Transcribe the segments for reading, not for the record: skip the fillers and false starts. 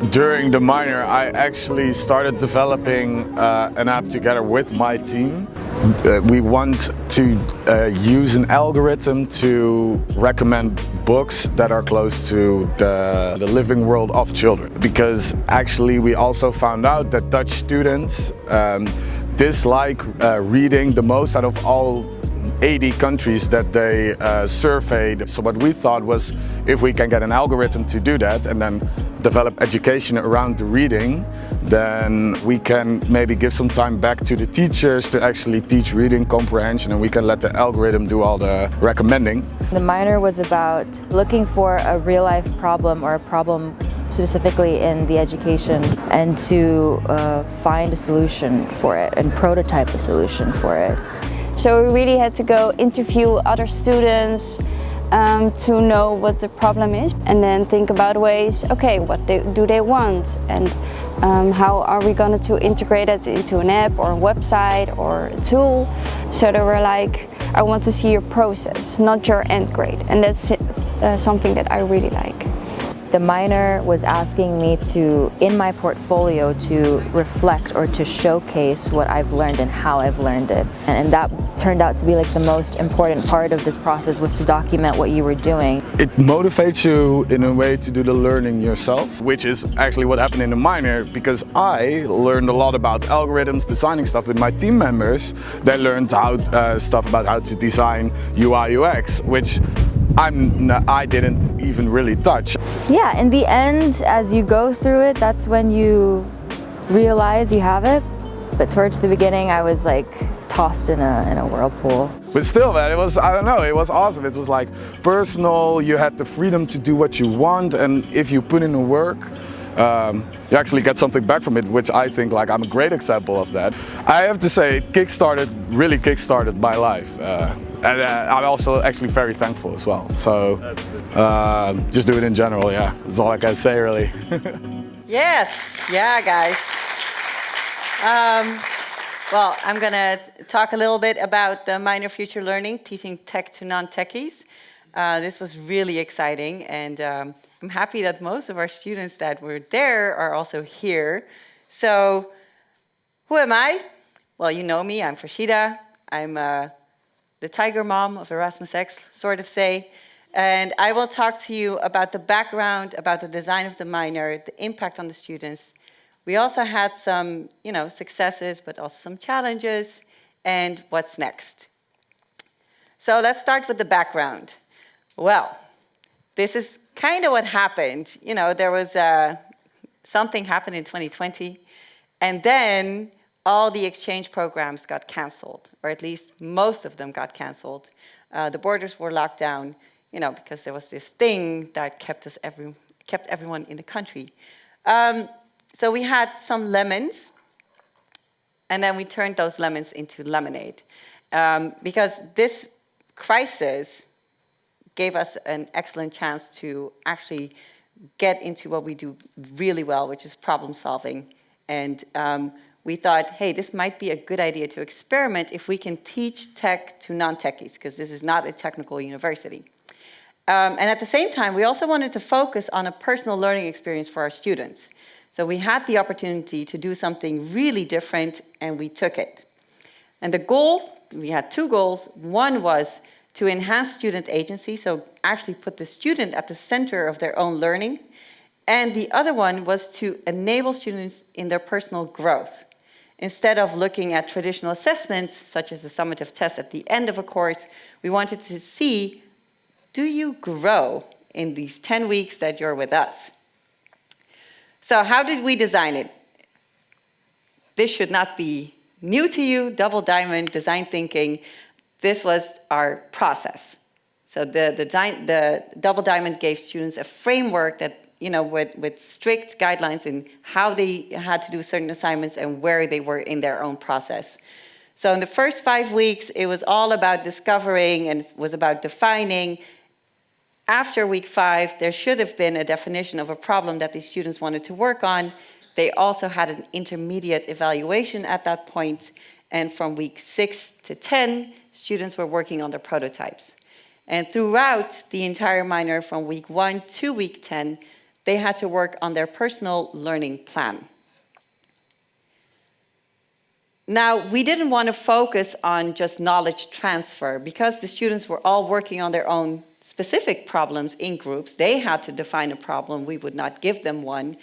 During the minor, I actually started developing an app together with my team. We want to use an algorithm to recommend books that are close to the living world of children. Because actually we also found out that Dutch students dislike reading the most out of all 80 countries that they surveyed. So what we thought was, if we can get an algorithm to do that and then develop education around the reading, then we can maybe give some time back to the teachers to actually teach reading comprehension, and we can let the algorithm do all the recommending. The minor was about looking for a real-life problem or a problem specifically in the education, and to find a solution for it and prototype a solution for it. So we really had to go interview other students to know what the problem is, and then think about ways, okay, what do they want, and how are we going to integrate it into an app or a website or a tool. So they were like, I want to see your process, not your end grade, and that's something that I really like. The minor was asking me to, in my portfolio, to reflect or to showcase what I've learned and how I've learned it. And that turned out to be like the most important part of this process, was to document what you were doing. It motivates you in a way to do the learning yourself, which is actually what happened in the minor, because I learned a lot about algorithms, designing stuff with my team members. They learned stuff about how to design UI UX, which I didn't even really touch. Yeah, in the end, as you go through it, that's when you realize you have it. But towards the beginning, I was like tossed in a whirlpool. But still, man, it was, I don't know, it was awesome. It was like personal, you had the freedom to do what you want, and if you put in the work, you actually get something back from it, which I think like I'm a great example of that. I have to say, it really kickstarted my life. And I'm also actually very thankful as well. So just do it in general, yeah. That's all I can say, really. Yes, yeah, guys. Well, I'm going to talk a little bit about the minor future learning, teaching tech to non-techies. This was really exciting, and I'm happy that most of our students that were there are also here. So, who am I? Well, you know me, I'm Frashida. I'm the tiger mom of ErasmusX, sort of say. And I will talk to you about the background, about the design of the minor, the impact on the students. We also had some, successes, but also some challenges, and what's next. So let's start with the background. Well, this is kind of what happened. There was something happened in 2020, and then all the exchange programs got canceled, or at least most of them got canceled. The borders were locked down, because there was this thing that kept everyone in the country. So we had some lemons, and then we turned those lemons into lemonade. Because this crisis gave us an excellent chance to actually get into what we do really well, which is problem solving. And we thought, hey, this might be a good idea to experiment if we can teach tech to non-techies, because this is not a technical university. And at the same time, we also wanted to focus on a personal learning experience for our students. So we had the opportunity to do something really different, and we took it. And the goal, we had two goals. One was to enhance student agency, so actually put the student at the center of their own learning. And the other one was to enable students in their personal growth. Instead of looking at traditional assessments, such as a summative test at the end of a course, we wanted to see, do you grow in these 10 weeks that you're with us? So how did we design it? This should not be new to you, double diamond, design thinking. This was our process. So the double diamond gave students a framework that, with strict guidelines in how they had to do certain assignments and where they were in their own process. So in the first 5 weeks, it was all about discovering and it was about defining. After week 5, there should have been a definition of a problem that these students wanted to work on. They also had an intermediate evaluation at that point. And from week 6 to 10, students were working on their prototypes. And throughout the entire minor, from week 1 to week 10, they had to work on their personal learning plan. Now, we didn't want to focus on just knowledge transfer because the students were all working on their own specific problems in groups. They had to define a problem. We would not give them one.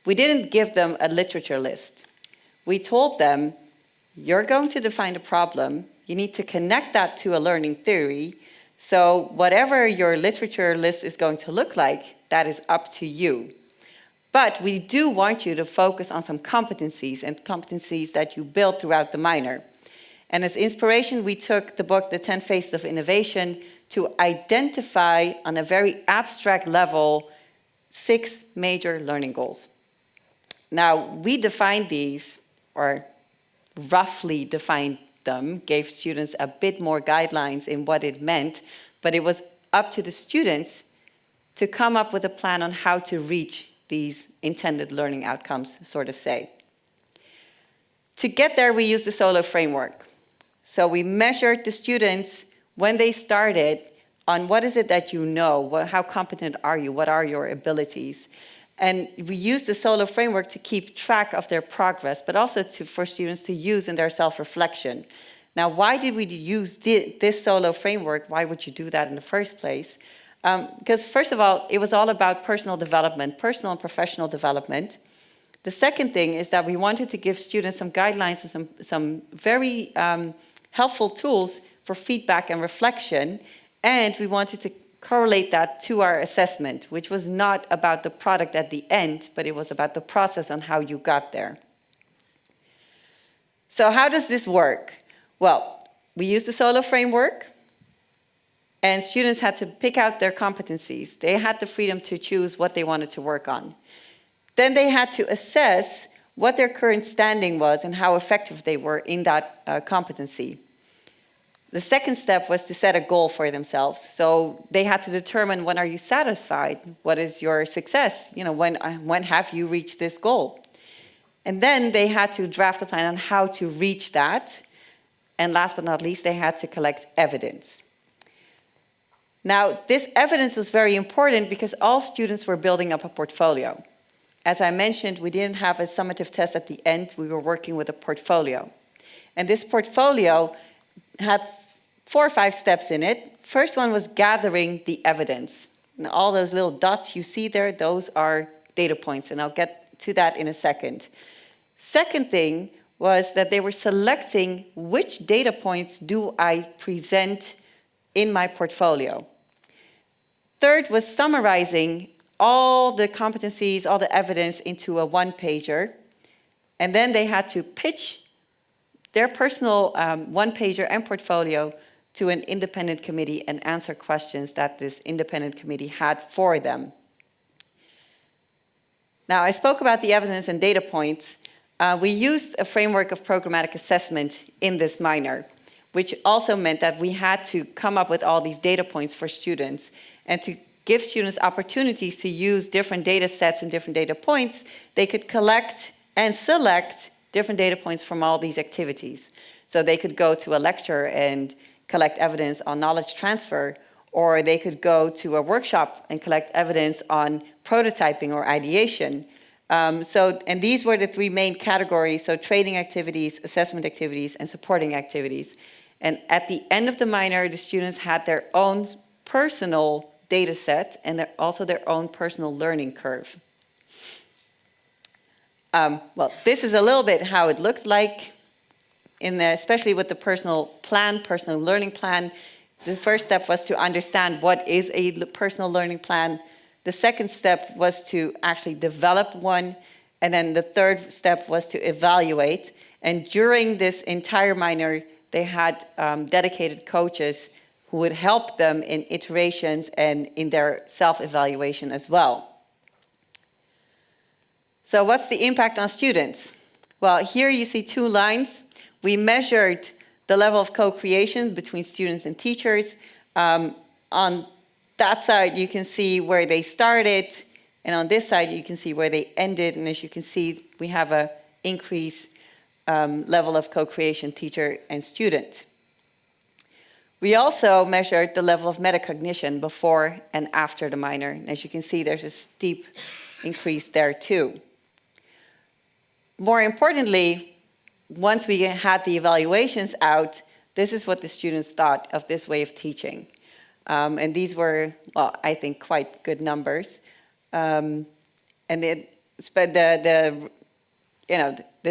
We didn't give them a literature list. We told them, you're going to define a problem. You need to connect that to a learning theory. So whatever your literature list is going to look like, that is up to you. But we do want you to focus on some competencies and competencies that you build throughout the minor. And as inspiration, we took the book, The 10 Phases of Innovation, to identify on a very abstract level 6 major learning goals. Now, we defined these, or roughly defined them, gave students a bit more guidelines in what it meant, but it was up to the students to come up with a plan on how to reach these intended learning outcomes, sort of say. To get there, we used the SOLO framework. So we measured the students when they started on what is it that you know, how competent are you, what are your abilities. And we used the SOLO framework to keep track of their progress, but also for students to use in their self-reflection. Now, why did we use this SOLO framework? Why would you do that in the first place? Because first of all, it was all about personal development, personal and professional development. The second thing is that we wanted to give students some guidelines and some very helpful tools for feedback and reflection. And we wanted to correlate that to our assessment, which was not about the product at the end, but it was about the process on how you got there. So how does this work? Well, we used the SOLO framework. And students had to pick out their competencies. They had the freedom to choose what they wanted to work on. Then they had to assess what their current standing was and how effective they were in that competency. The second step was to set a goal for themselves. So they had to determine, when are you satisfied? What is your success? You know, when have you reached this goal? And then they had to draft a plan on how to reach that. And last but not least, they had to collect evidence. Now, this evidence was very important because all students were building up a portfolio. As I mentioned, we didn't have a summative test at the end. We were working with a portfolio. And this portfolio had 4 or 5 steps in it. First one was gathering the evidence. And all those little dots you see there, those are data points, and I'll get to that in a second. Second thing was that they were selecting which data points do I present in my portfolio. Third was summarizing all the competencies, all the evidence into a one-pager. And then they had to pitch their personal one-pager and portfolio to an independent committee and answer questions that this independent committee had for them. Now, I spoke about the evidence and data points. We used a framework of programmatic assessment in this minor, which also meant that we had to come up with all these data points for students. And to give students opportunities to use different data sets and different data points, they could collect and select different data points from all these activities. So they could go to a lecture and collect evidence on knowledge transfer, or they could go to a workshop and collect evidence on prototyping or ideation. And these were the 3 main categories, so training activities, assessment activities, and supporting activities. And at the end of the minor, the students had their own personal data set and also their own personal learning curve. Well, this is a little bit how it looked like, especially with the personal learning plan. The first step was to understand what is a personal learning plan. The second step was to actually develop one. And then the third step was to evaluate. And during this entire minor, they had dedicated coaches who would help them in iterations and in their self-evaluation as well. So what's the impact on students? Well, here you see 2 lines. We measured the level of co-creation between students and teachers. On that side, you can see where they started, and on this side, you can see where they ended. And as you can see, we have an increased level of co-creation, teacher and student. We also measured the level of metacognition before and after the minor. And as you can see, there's a steep increased there too. More importantly, once we had the evaluations out, this is what the students thought of this way of teaching. And these were, well, I think quite good numbers. And but the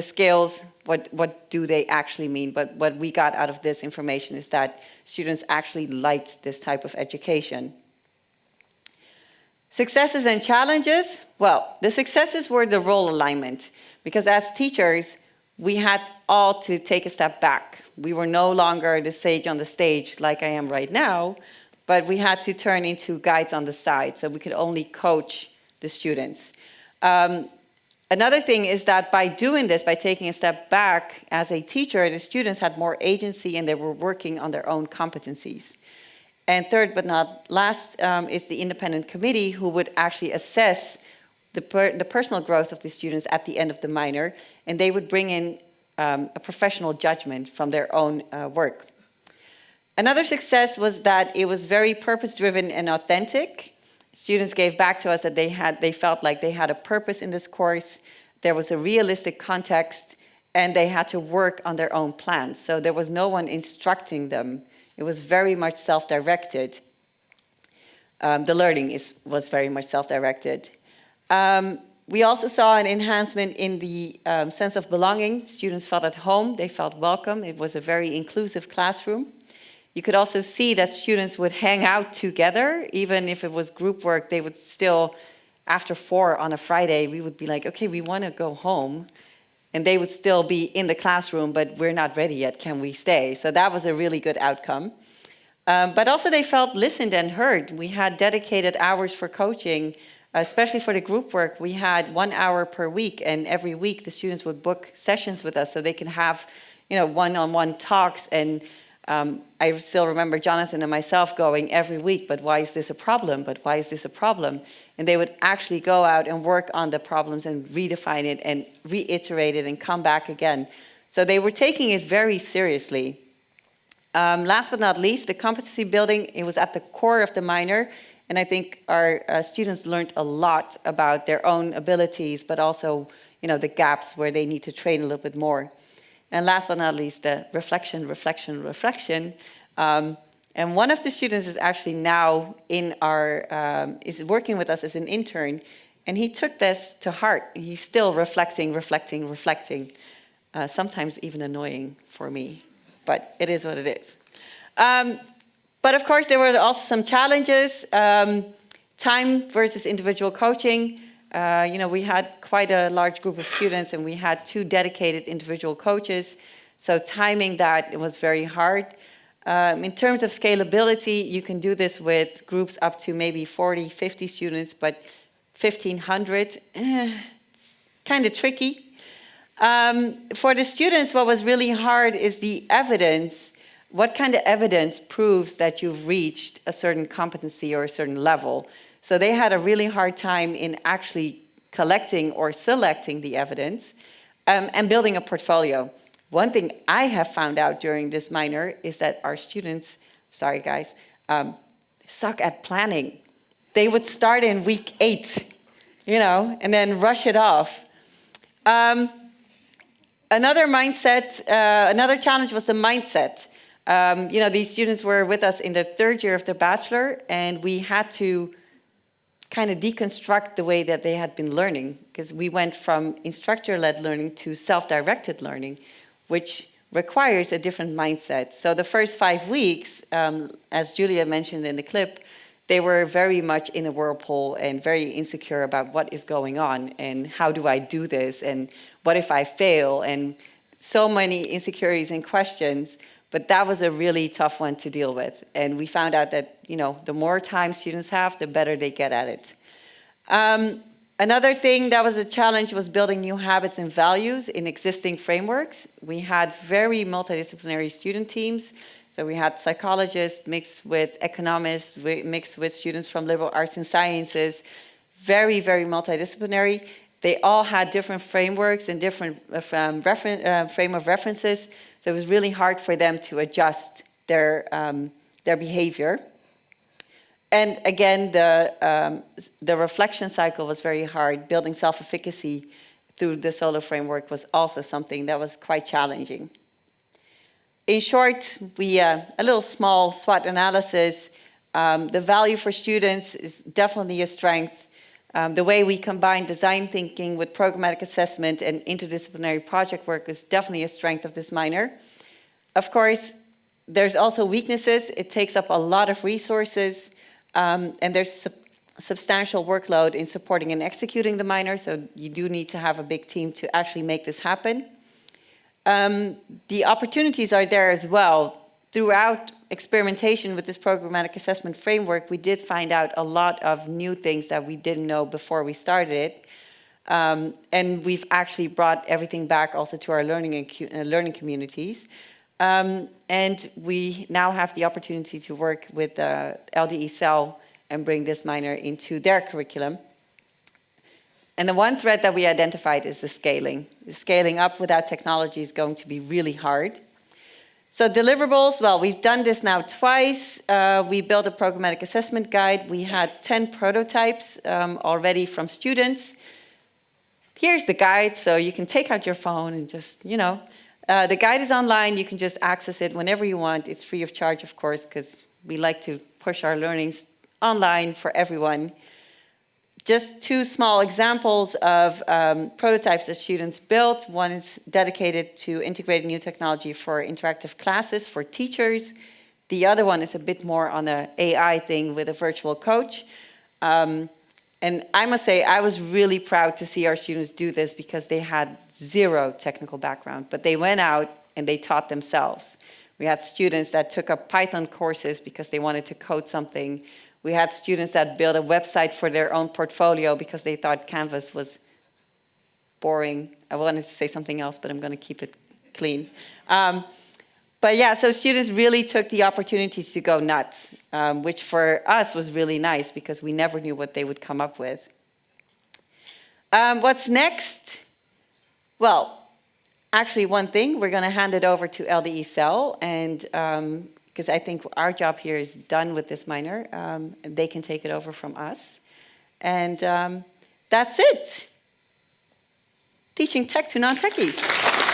scales, what do they actually mean? But what we got out of this information is that students actually liked this type of education. Successes and challenges. Well, the successes were the role alignment, because as teachers, we had all to take a step back. We were no longer the sage on the stage like I am right now, but we had to turn into guides on the side, so we could only coach the students. Another thing is that by doing this, by taking a step back as a teacher, the students had more agency and they were working on their own competencies. And third but not last is the independent committee, who would actually assess the personal growth of the students at the end of the minor, and they would bring in a professional judgment from their own work. Another success was that it was very purpose-driven and authentic. Students gave back to us that they felt like they had a purpose in this course, there was a realistic context, and they had to work on their own plans. So there was no one instructing them. It was very much self-directed. The learning was very much self-directed. We also saw an enhancement in the sense of belonging. Students felt at home, they felt welcome. It was a very inclusive classroom. You could also see that students would hang out together. Even if it was group work, they would still, after 4 on a Friday, we would be like, okay, we want to go home. And they would still be in the classroom, but we're not ready yet, can we stay? So that was a really good outcome. But also they felt listened and heard. We had dedicated hours for coaching, especially for the group work. We had 1 hour per week, and every week the students would book sessions with us so they can have, one-on-one talks. And I still remember Jonathan and myself going every week, but why is this a problem? But why is this a problem? And they would actually go out and work on the problems and redefine it and reiterate it and come back again. So they were taking it very seriously. Last but not least, the competency building, it was at the core of the minor. And I think our students learned a lot about their own abilities, but also, the gaps where they need to train a little bit more. And last but not least, the reflection. And one of the students is actually now in is working with us as an intern, and he took this to heart. He's still reflecting. Sometimes even annoying for me, but it is what it is. But of course, there were also some challenges. Time versus individual coaching. We had quite a large group of students, and we had 2 dedicated individual coaches. So timing that, it was very hard. In terms of scalability, you can do this with groups up to maybe 40, 50 students, but 1,500, it's kind of tricky. For the students, what was really hard is the evidence. What kind of evidence proves that you've reached a certain competency or a certain level? So they had a really hard time in actually collecting or selecting the evidence and building a portfolio. One thing I have found out during this minor is that our students, sorry guys, suck at planning. They would start in week 8, and then rush it off. Another challenge was the mindset. These students were with us in the 3rd year of the bachelor, and we had to kind of deconstruct the way that they had been learning, because we went from instructor-led learning to self-directed learning, which requires a different mindset. So the first 5 weeks, as Julia mentioned in the clip, they were very much in a whirlpool and very insecure about what is going on and how do I do this and what if I fail, and so many insecurities and questions. But that was a really tough one to deal with. And we found out that, the more time students have, the better they get at it. Another thing that was a challenge was building new habits and values in existing frameworks. We had very multidisciplinary student teams. So we had psychologists mixed with economists, mixed with students from liberal arts and sciences, very, very multidisciplinary. They all had different frameworks and different frame of references. So it was really hard for them to adjust their behavior. And again, the reflection cycle was very hard. Building self-efficacy through the solo framework was also something that was quite challenging. In short, a little small SWOT analysis. The value for students is definitely a strength. The way we combine design thinking with programmatic assessment and interdisciplinary project work is definitely a strength of this minor. Of course, there's also weaknesses. It takes up a lot of resources, and there's substantial workload in supporting and executing the minor, so you do need to have a big team to actually make this happen. The opportunities are there as well. Throughout experimentation with this programmatic assessment framework, we did find out a lot of new things that we didn't know before we started it. And we've actually brought everything back also to our learning communities. And we now have the opportunity to work with LDE Cell and bring this minor into their curriculum. And the one thread that we identified is the scaling. The scaling up without technology is going to be really hard. So deliverables, well, we've done this now twice. We built a programmatic assessment guide. We had 10 prototypes already from students. Here's the guide, so you can take out your phone and just, the guide is online. You can just access it whenever you want. It's free of charge, of course, because we like to push our learnings online for everyone. Just two small examples of prototypes that students built. One is dedicated to integrating new technology for interactive classes for teachers. The other one is a bit more on an AI thing with a virtual coach. And I must say, I was really proud to see our students do this because they had zero technical background, but they went out and they taught themselves. We had students that took up Python courses because they wanted to code something. We had students that built a website for their own portfolio because they thought Canvas was boring. I wanted to say something else, but I'm going to keep it clean. But yeah, so students really took the opportunities to go nuts, which for us was really nice because we never knew what they would come up with. What's next? Well, actually one thing, we're going to hand it over to LDE Cell, and because I think our job here is done with this minor. They can take it over from us. And that's it. Teaching tech to non-techies.